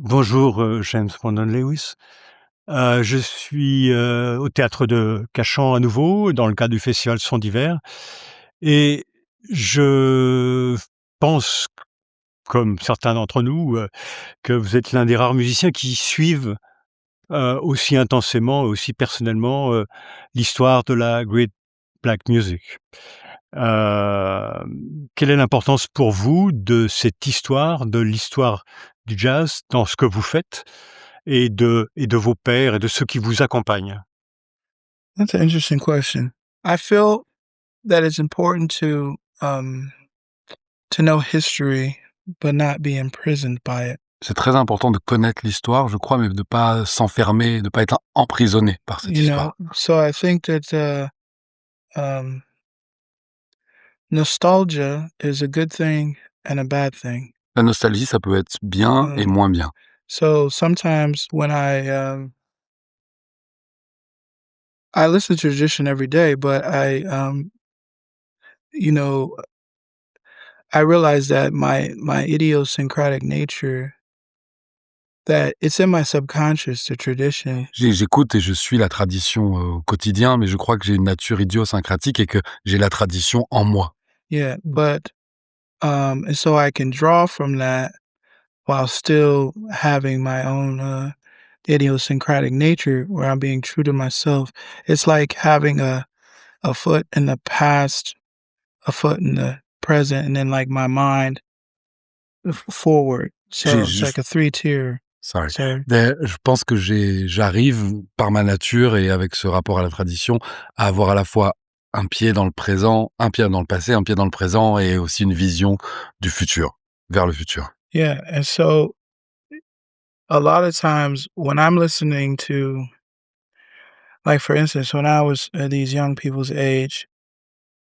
Bonjour, James Brandon Lewis. Je suis, au théâtre de Cachan à nouveau, dans le cadre du festival Son d'hiver et je pense, comme certains d'entre nous, que vous êtes l'un des rares musiciens qui suivent, aussi intensément et aussi personnellement, l'histoire de la great black music. Quelle est l'importance pour vous de cette histoire, de l'histoire du jazz dans ce que vous faites et de vos pairs et de ceux qui vous accompagnent? That's an interesting question. I feel that it's important to know history, but not be imprisoned by it. C'est très important de connaître l'histoire, je crois, mais de pas s'enfermer, de pas être emprisonné par cette histoire. So I think that um, nostalgia is a good thing and a bad thing. La nostalgie, ça peut être bien et Um, moins bien. so sometimes when I listen to tradition every day, but you know, I realize that my idiosyncratic nature that it's in my subconscious, the tradition. J'écoute et je suis la tradition au quotidien, mais je crois que j'ai une nature idiosyncratique et que j'ai la tradition en moi. Yeah, but and so I can draw from that while still having my own idiosyncratic nature where I'm being true to myself. It's like having a foot in the past, a foot in the present, and then like my mind forward. J'ai So it's juste like a three-tier. Sorry. So Je pense que j'arrive par ma nature et avec ce rapport à la tradition à avoir à la fois un pied dans le présent, un pied dans le passé, un pied dans le présent et aussi une vision du futur, vers le futur. yeah, and so a lot of times when I'm listening to, like for instance, when I was at these young people's age,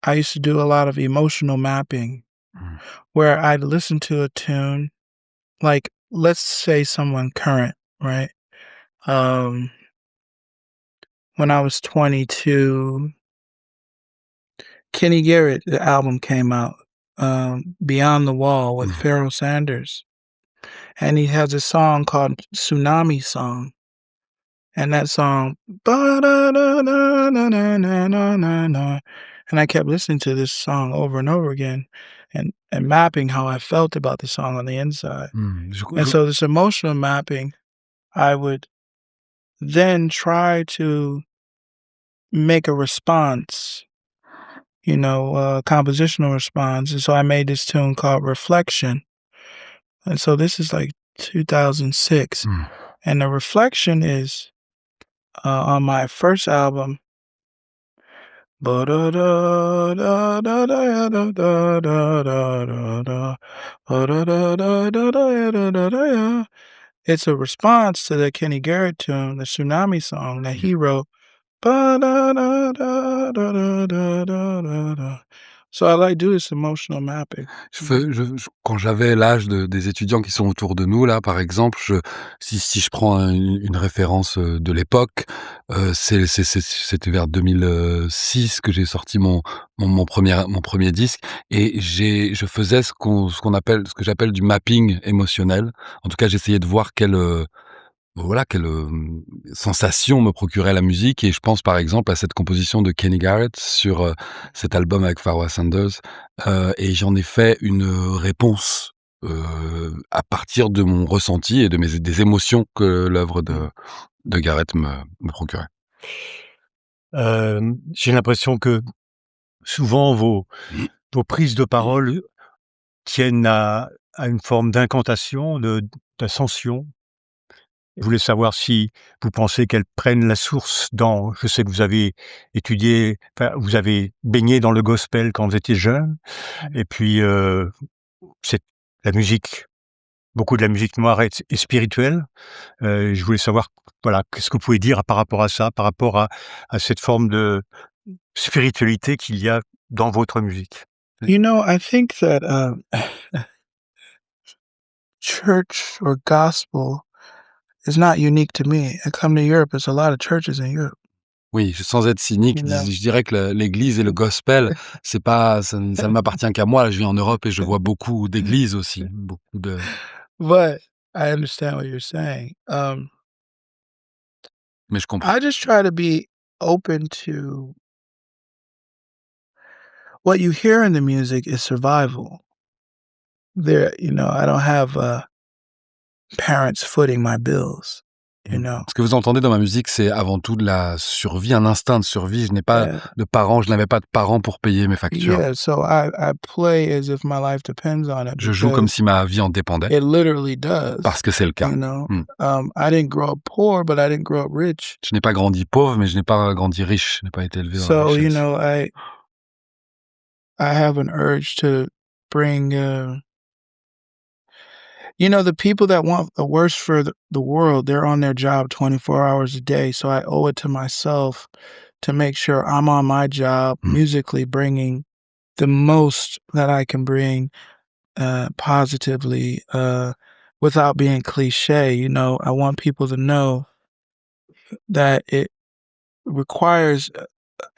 I used to do a lot of emotional mapping Mmh. where I'd listen to a tune, like let's say someone current, right? Um, when I was 22, Kenny Garrett, the album came out, Beyond the Wall with Mmh. Pharoah Sanders. And he has a song called Tsunami Song. And that song, ba-da-da-da-da-da-da-da-da, and I kept listening to this song over and over again and mapping how I felt about the song on the inside. Mmh. And so this emotional mapping, I would then try to make a response, a compositional response. And so I made this tune called Reflection. And so this is like 2006. Mmh. And the reflection is on my first album. It's a response to the Kenny Garrett tune, the Tsunami song that he wrote. So I like do this emotional mapping. Quand j'avais l'âge des étudiants qui sont autour de nous là, par exemple, si je prends une référence, de l'époque, c'était vers 2006 que j'ai sorti mon premier disque et je faisais ce que j'appelle du mapping émotionnel. En tout cas, j'essayais de voir quelle sensation me procurait la musique et je pense par exemple à cette composition de Kenny Garrett sur, cet album avec Pharoah Sanders, et j'en ai fait une, réponse, à partir de mon ressenti et des émotions que l'œuvre de Garrett me procurait. J'ai l'impression que souvent vos prises de parole tiennent à une forme d'incantation, d'ascension. Je voulais savoir si vous pensez qu'elles prennent la source dans je sais que vous avez étudié, enfin, vous avez baigné dans le gospel quand vous étiez jeune et puis, c'est la musique, beaucoup de la musique noire est spirituelle. Je voulais savoir, voilà, qu'est-ce que vous pouvez dire par rapport à ça, par rapport à cette forme de spiritualité qu'il y a dans votre musique? I think that church or gospel is not unique to me. I come to Europe, there's a lot of churches in Europe. Oui, sans être cynique, You know? je dirais que l'église et le gospel, c'est pas ça ne m'appartient qu'à moi. Je vis en Europe et je vois beaucoup d'églises aussi, beaucoup de But I understand what you're saying. Mais je comprends. I just try to be open to what you hear in the music is survival. I don't have, parents footing my bills, you Mmh. know? Ce que vous entendez dans ma musique, c'est avant tout de la survie, un instinct de survie. Yeah. Je n'avais pas de parents pour payer mes factures. Yeah, so I play as if my life depends on it Je joue comme because si ma vie en dépendait, it literally does, parce que c'est le cas. you know? Mmh. I didn't grow up poor, but I didn't grow up rich. Je n'ai pas grandi pauvre, mais je n'ai pas grandi riche. Je n'ai pas été élevé dans la So, richesse. I have an urge to bring, the people that want the worst for the world, they're on their job 24 hours a day, so I owe it to myself to make sure I'm on my job Mmh. musically bringing the most that I can bring, positively, without being cliche. I want people to know that it requires,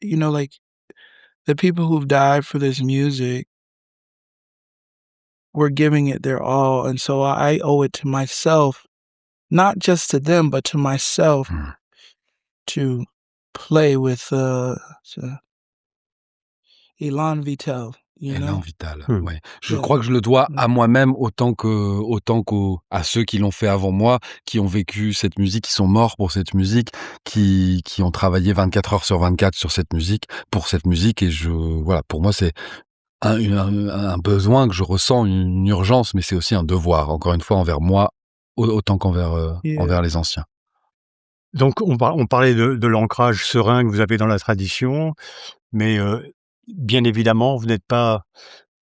like the people who've died for this music were giving it their all. And so I owe it to myself, not just to them, but to myself Mmh. to play with Elan Vitel, Élan vital, Mmh. ouais. Je Yeah. crois que je le dois Mm. à moi-même à ceux qui l'ont fait avant moi, qui ont vécu cette musique, qui sont morts pour cette musique, qui ont travaillé 24 heures sur 24 sur cette musique, pour cette musique et voilà, pour moi, c'est un besoin que je ressens, une urgence, mais c'est aussi un devoir, encore une fois, envers moi, autant Yeah. envers les anciens. Donc on parlait de l'ancrage serein que vous avez dans la tradition, mais bien évidemment, vous n'êtes pas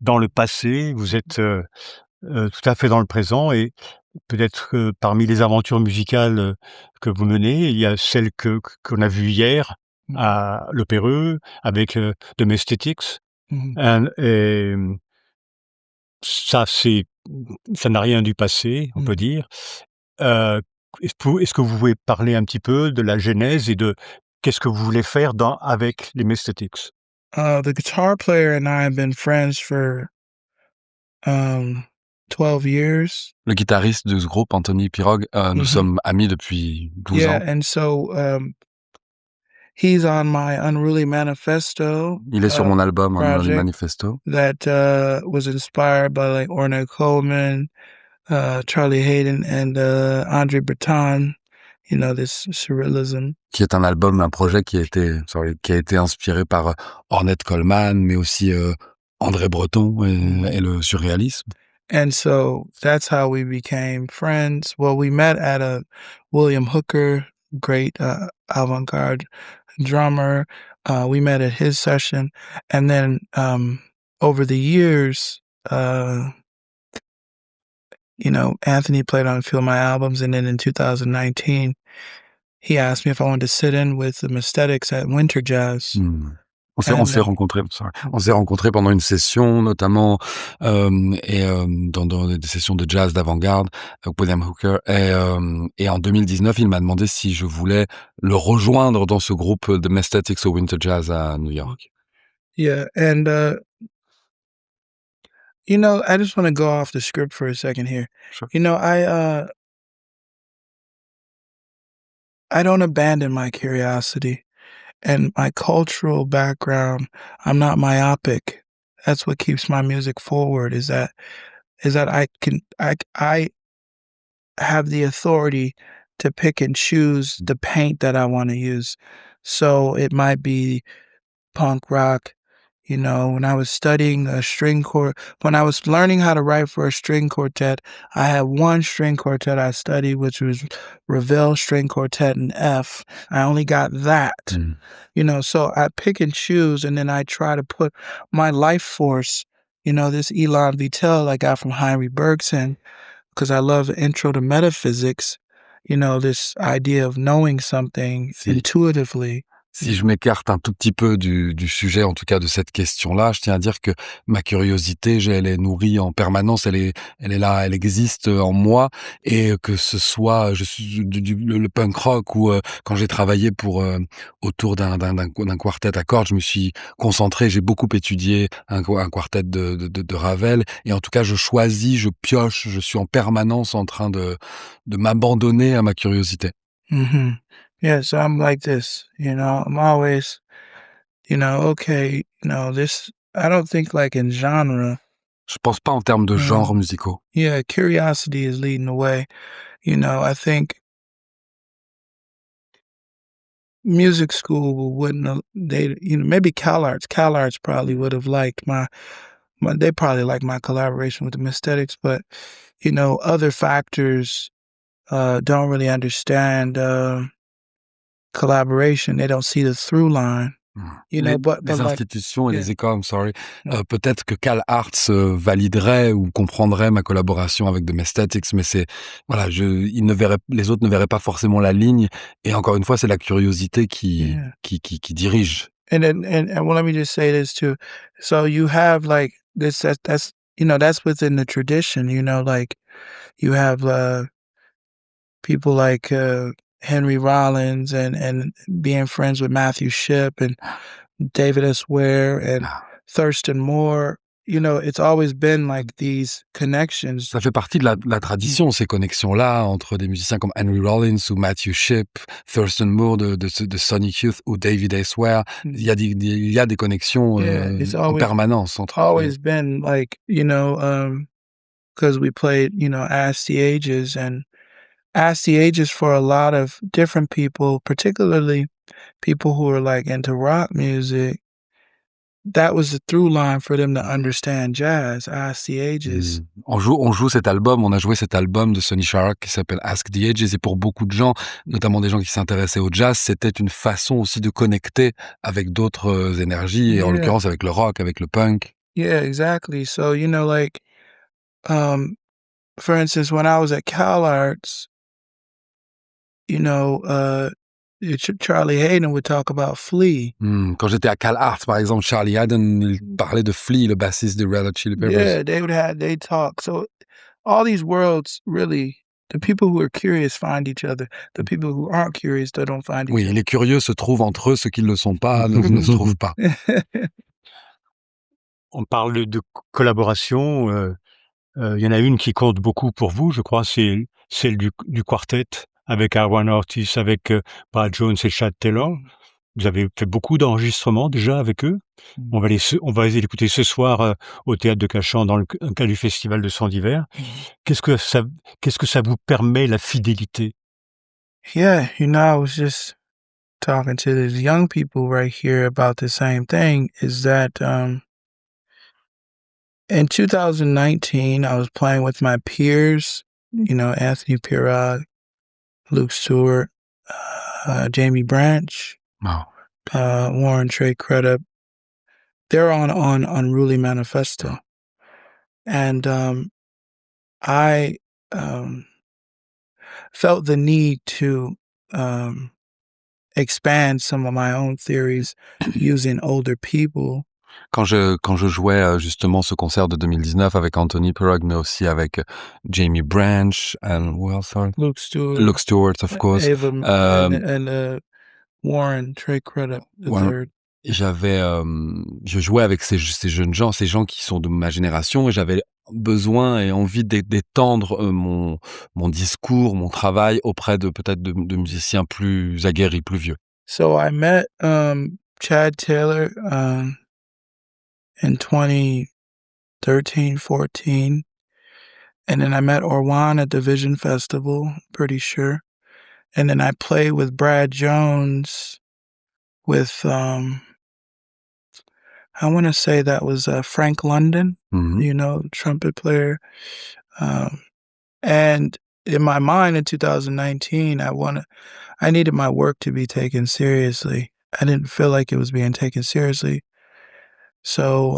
dans le passé, vous êtes, tout à fait dans le présent et peut-être que parmi les aventures musicales, que vous menez, il y a celle qu'on a vue hier Mm. à l'Opéreux avec, Domesthetics, Mhm. et ça ça n'a rien du passé, on Mm. peut dire. Heu, est-ce que vous pouvez parler un petit peu de la genèse et de qu'est-ce que vous voulez faire avec les Domesthetics? The guitar player and I have been friends for um 12 years. Le guitariste de ce groupe, Anthony Pirog, nous Mhm. sommes amis depuis 12 Yeah, ans. and so he's on my Unruly Manifesto Il est sur mon album Unruly project Manifesto, that was inspired by like Ornette Coleman, Charlie Hayden, and Andre Breton. This surrealism. qui est un projet qui a été inspiré par, Ornette Coleman, mais aussi, André Breton et le surréalisme. And so that's how we became friends. Well, we met at a William Hooker, great avant-garde drummer. We met at his session, and then over the years, Anthony played on a few of my albums, and then in 2019, he asked me if I wanted to sit in with the Mesthetics at Winter Jazz. Mmh. On And s'est rencontrés, sorry. On s'est rencontrés pendant une session notamment, dans des sessions de jazz d'avant-garde avec William Hooker et en 2019, il m'a demandé si je voulais le rejoindre dans ce groupe, The Mesthetics au Winter Jazz à New York. yeah, and I just want to go off the script for a second here. Sure. I don't abandon my curiosity and my cultural background. I'm not myopic. That's what keeps my music forward is that I have the authority to pick and choose the paint that I want to use. So it might be punk rock. When I was studying when I was learning how to write for a string quartet, I had one string quartet I studied, which was Ravel String Quartet in F. I only got that, so I pick and choose, and then I try to put my life force, this Elan Vitel I got from Heinrich Bergson, because I love the intro to metaphysics, this idea of knowing something Si. intuitively. Si je m'écarte un tout petit peu du sujet, en tout cas de cette question-là, je tiens à dire que ma curiosité, elle est nourrie en permanence, elle est là, elle existe en moi, et que ce soit, je suis le punk rock ou quand j'ai travaillé pour autour d'un quartet à cordes, je me suis concentré, j'ai beaucoup étudié un quartet de Ravel, et en tout cas, je choisis, je pioche, je suis en permanence en train de m'abandonner à ma curiosité. Mhm. Yeah, so I'm like this, I'm always, okay, this, I don't think like in genre. Je pense pas en termes de genres Um, musicaux. yeah, curiosity is leading the way. I think music school wouldn't have, they, maybe CalArts probably would have liked they probably like my collaboration with the Mysthetics, but, other factors, don't really understand, collaboration. They don't see the through line, Mmh. Les but like, institutions et yeah. les écoles, I'm sorry, Mm. peut-être que CalArts, validerait ou comprendrait ma collaboration avec The Messthetics, mais c'est voilà, les autres ne verraient pas forcément la ligne, et encore une fois, c'est la curiosité Yeah. qui dirige. And well, let me just say this too. So you have like this, that's, that's within the tradition, like you have, people like, Henry Rollins and being friends with Matthew Shipp and David S. Ware and Ah. Thurston Moore. It's always been like these connections. Ça fait partie de la Mm. tradition, ces connexions-là entre des musiciens comme Henry Rollins ou Matthew Shipp, Thurston Moore de Sonic Youth ou David S. Ware. Mm. Il y a des connexions, Yeah, it's en permanence entre ces always been like, because we played, Ask the Ages, and Ask the Ages for a lot of different people, particularly people who are like into rock music. That was the through line for them to understand jazz, Ask the Ages. On joue cet album, on a joué cet album de Sonny Sharrock qui s'appelle Ask the Ages, et pour beaucoup de gens, notamment des gens qui s'intéressaient au jazz, c'était une façon aussi de connecter avec d'autres énergies, et en Yeah, l'occurrence avec le rock, avec le punk. yeah, exactly. So, like, um, for instance, when I was at CalArts, you know, uh, Charlie Hayden would talk about Flea. Quand j'étais à CalArts, par exemple, Charlie Haden, il parlait de Flea, le bassiste des Red Hot Chili Peppers. Yeah, they talk. So all these worlds really, the people who are curious find each other. The people who aren't curious, they don't find each Oui, les curieux se trouvent entre eux, ceux qui ne le sont pas ne se trouvent pas. other. On parle de collaboration, il y en a une qui compte beaucoup pour vous, je crois, c'est celle du quartet avec Arwan Ortiz, avec, Brad Jones et Chad Taylor. Vous avez fait beaucoup d'enregistrements déjà avec eux. On va les écouter ce soir, au théâtre de Cachan dans le cadre du festival de Sang d'hiver. Qu'est-ce que ça vous permet, la fidélité? Yeah, I was just talking to these young people right here about the same thing, is that, in 2019, I was playing with my peers, Anthony Pirog, Luke Stewart, Jamie Branch, Wow. Warren Trey Crudup. They're on Unruly Manifesto. And, I, felt the need to, expand some of my own theories using older people. Quand je jouais, justement ce concert de 2019 avec Anthony Pirog, mais aussi avec Jamie Branch and who else, sorry? Luke Stewart, Luke Stewart, of course. Ava, Hem, and Warren Trey Crudup the Warren third. je jouais avec ces jeunes gens, ces gens qui sont de ma génération, et j'avais besoin et envie d'étendre, mon discours, mon travail auprès de peut-être de musiciens plus aguerris, plus vieux. So I met, Chad Taylor, in 2013, 14. And then I met Orwan at the Vision Festival, pretty sure. And then I played with Brad Jones with, I want to say that was, Frank London, trumpet player. And in my mind in 2019, I needed my work to be taken seriously. I didn't feel like it was being taken seriously. So,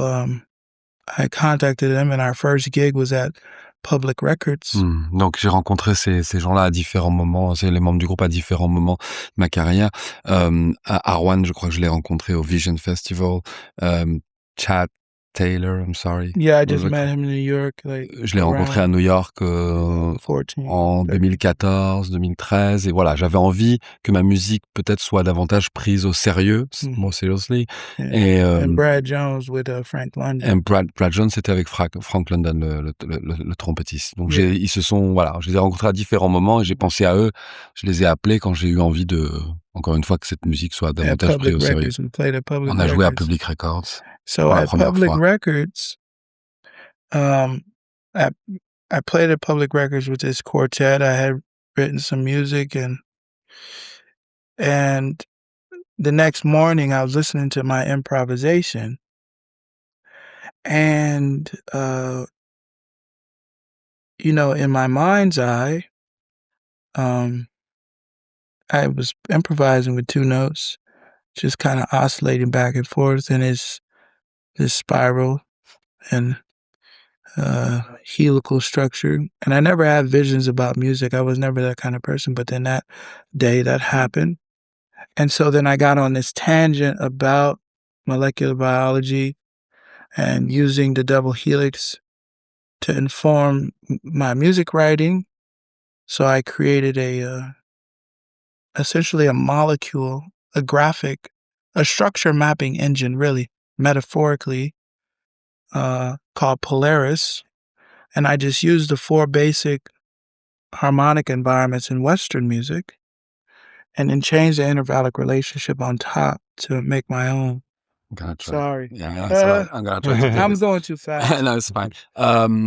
I contacted him, and our first gig was at Public Records. Donc j'ai rencontré ces gens-là à différents moments, c'est les membres du groupe à différents moments de ma carrière. À Rouen, je crois que je l'ai rencontré au Vision Festival. Chad Taylor, I'm sorry. Yeah, I just met him in New York, like, Je l'ai rencontré à around New York 14, en 13. 2014, 2013, et voilà, j'avais envie que ma musique peut-être soit davantage prise au sérieux, more seriously. Et And Brad Jones with Frank London. Brad Jones, c'était avec Frank London, le trompettiste. Donc ils se sont, voilà, je les ai rencontrés à différents moments et j'ai pensé à eux. Je les ai appelés quand j'ai eu envie encore une fois, que cette musique soit davantage prise au sérieux. On a joué à Public Records. So pour la at première Public fois. Records, I played at Public Records with this quartet. I had written some music, and the next morning I was listening to my improvisation, and in my mind's eye, I was improvising with two notes, just kind of oscillating back and forth in this spiral and helical structure. And I never had visions about music. I was never that kind of person. But then that day that happened. And so then I got on this tangent about molecular biology and using the double helix to inform my music writing. So I created essentially a molecule, a graphic, a structure mapping engine, really, metaphorically, called Polaris. And I just used the 4 basic harmonic environments in Western music and then changed the intervallic relationship on top to make my own. Sorry. Yeah, it's all right. I'm gonna try to do I'm this. going too fast. No, it's fine.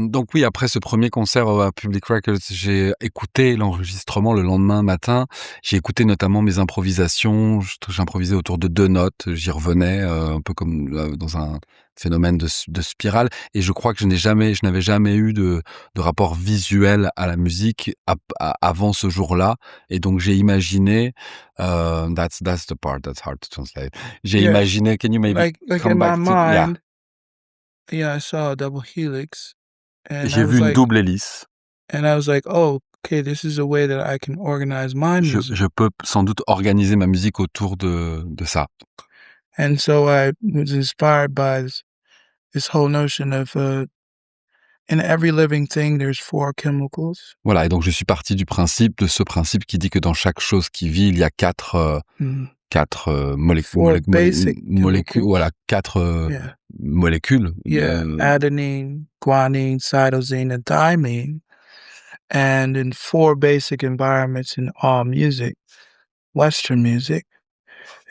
Donc oui, après ce premier concert à Public Records, j'ai écouté l'enregistrement le lendemain matin. J'ai écouté notamment mes improvisations. J'improvisais autour de 2 notes. J'y revenais un peu comme dans un phénomène de spirale. Et je crois que je n'avais jamais eu de rapport visuel à la musique avant ce jour-là. Et donc j'ai imaginé, that's the part that's hard to translate. J'ai imaginé, can you maybe like come in back my to, mind, I saw a double helix, and J'ai I vu was une like, double hélice. and I was like, oh, okay, this is a way that I can organize my music. Je peux sans doute organiser ma musique autour de ça. And so I was inspired by this whole notion of in every living thing, there's 4 chemicals. Voilà, et donc je suis parti de ce principe qui dit que dans chaque chose qui vit, il y a 4 molécules, voilà, 4 molécules. Adenine, guanine, cytosine, and thymine. And in 4 basic environments in all music, Western music,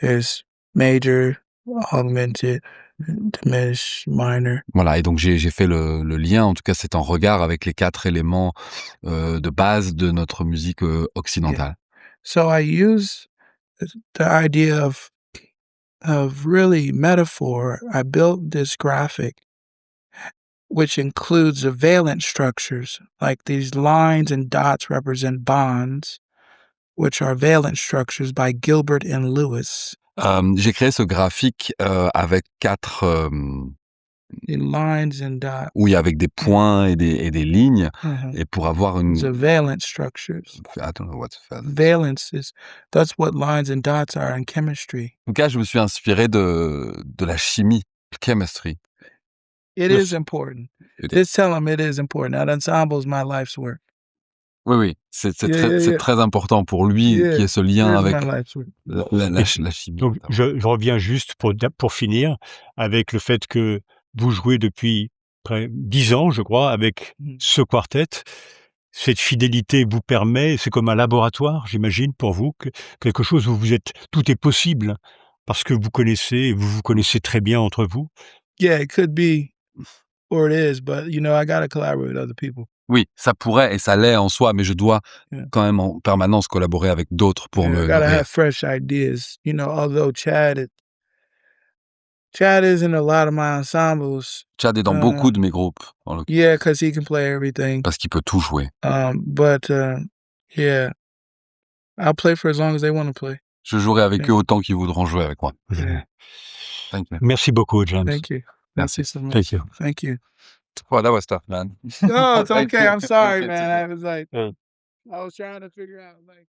there's major, augmented, diminished, minor. Voilà, et donc j'ai fait le lien, en tout cas c'est en regard avec les 4 éléments de base de notre musique occidentale. So I use the idea of really metaphor. I built this graphic which includes the valence structures, like these lines and dots represent bonds, which are valence structures by Gilbert and Lewis. J'ai créé ce graphique avec 4 lines and dots. Oui, avec des points et des lignes, et pour avoir une... The valence structures. I don't know what's valence. Valence that's what lines and dots are in chemistry. En tout cas, je me suis inspiré de la chimie, chemistry. It is important. Just tell them it is important. That ensemble is my life's work. Oui, c'est très important pour lui qu'il y ait ce lien avec la chimie. Donc, je reviens juste pour finir avec le fait que vous jouez depuis près 10 ans, je crois, avec ce quartet. Cette fidélité vous permet, c'est comme un laboratoire, j'imagine, pour vous, quelque chose où tout est possible, parce que vous vous connaissez très bien entre vous. Yeah, it could be, or it is, but I gotta collaborate with other people. Oui, ça pourrait et ça l'est en soi, mais je dois quand même en permanence collaborer avec d'autres pour me gotta nourrir. have fresh ideas. Although Chad is in a lot of my ensembles. Chad est dans beaucoup de mes groupes. Yeah, because he can play everything. Parce qu'il peut tout jouer. But yeah, I'll play for as long as they want to play. Je jouerai avec eux autant qu'ils voudront jouer avec moi. Merci beaucoup, James. Thank you. Merci. Thank you so much. Thank you. Thank you. Well, that was tough, man. No, it's Thank okay. you. I'm sorry, It's man. okay. I was like, Mm. I was trying to figure out like.